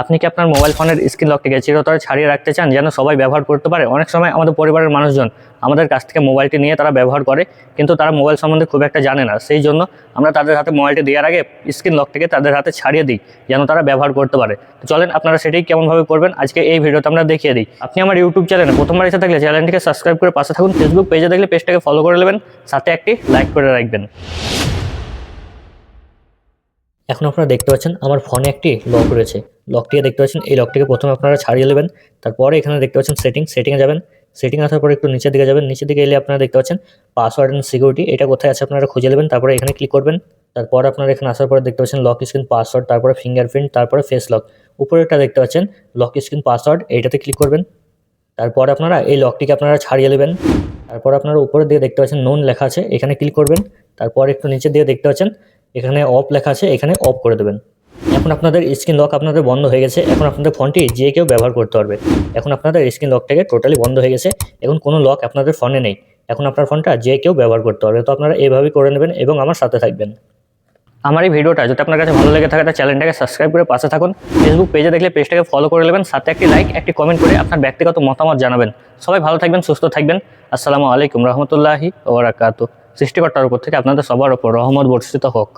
আপনি কি আপনার মোবাইল ফোনের স্ক্রিন লকটিকে চিরতরে ছাড়িয়ে রাখতে চান যেন সবাই ব্যবহার করতে পারে? অনেক সময় আমাদের পরিবারের মানুষজন আমাদের কাছ থেকে মোবাইলটি নিয়ে তারা ব্যবহার করে, কিন্তু তারা মোবাইল সম্বন্ধে খুব একটা জানে না। সেই জন্য আমরা তাদের হাতে মোবাইলটি দেওয়ার আগে স্ক্রিন লকটিকে তাদের হাতে ছাড়িয়ে দিই যেন তারা ব্যবহার করতে পারে। তো চলেন আপনারা সেটাই কেমনভাবে করবেন আজকে এই ভিডিওতে আমরা দেখিয়ে দিই। আপনি আমার ইউটিউব চ্যানেলে প্রথমবার এসে থাকলে চ্যানেলটিকে সাবস্ক্রাইব করে পাশে থাকুন। ফেসবুক পেজে দেখলে পেজটাকে ফলো করে নেবেন, সাথে একটি লাইক করে রাখবেন। এখন আপনারা দেখতে পাচ্ছেন আমার ফোনে একটি লক রয়েছে। লকটিকে দেখতে পাচ্ছেন, এই লকটিকে প্রথমে আপনারা ছাড়িয়ে নেবেন। তারপরে এখানে দেখতে পাচ্ছেন সেটিংয়ে যাবেন। সেটিং আসার পরে একটু নিচের দিকে যাবেন। নিচের দিকে এলে আপনারা দেখতে পাচ্ছেন পাসওয়ার্ড অ্যান্ড সিকিউরিটি, এটা কোথায় আছে আপনারা খুঁজে নেবেন। তারপরে এখানে ক্লিক করবেন। তারপর আপনারা এখানে আসার পরে দেখতে পাচ্ছেন লক স্ক্রিন পাসওয়ার্ড, তারপরে ফিঙ্গারপ্রিন্ট, তারপরে ফেস লক। উপরে একটা দেখতে পাচ্ছেন লক স্ক্রিন পাসওয়ার্ড, এইটাতে ক্লিক করবেন। তারপর আপনারা এই লকটিকে আপনারা ছাড়িয়ে নেবেন। তারপর আপনারা উপরের দিকে দেখতে পাচ্ছেন নোন লেখা আছে, এখানে ক্লিক করবেন। তারপর একটু নিচের দিকে দেখতে পাচ্ছেন এখানে অফ লেখা আছে, এখানে অফ করে দেবেন। এখন আপনাদের স্ক্রিন লক আপনাদের বন্ধ হয়ে গেছে। এখন আপনাদের ফোনটি যে কেউ ব্যবহার করতে পারবে। এখন আপনাদের স্ক্রিন লকটাকে টোটালি বন্ধ হয়ে গেছে। এখন কোনো লক আপনাদের ফোনে নেই। এখন আপনার ফোনটা যে কেউ ব্যবহার করতে পারবে। তো আপনারা এইভাবেই করে নেবেন এবং আমার সাথে থাকবেন। আমার এই ভিডিওটা যদি আপনার কাছে ভালো লেগে থাকে তাহলে চ্যানেলটাকে সাবস্ক্রাইব করে পাশে থাকুন। ফেসবুক পেজে দেখলে পেজটাকে ফলো করে নেবেন, সাথে একটি লাইক, একটি কমেন্ট করে আপনার ব্যক্তিগত মতামত জানাবেন। সবাই ভালো থাকবেন, সুস্থ থাকবেন। আসসালামু আলাইকুম রহমতুল্লাহি ওয়া বারাকাতুহু। সৃষ্টিকর্তার উপর থেকে আপনাদের সবার উপর রহমত বর্ষিত হোক।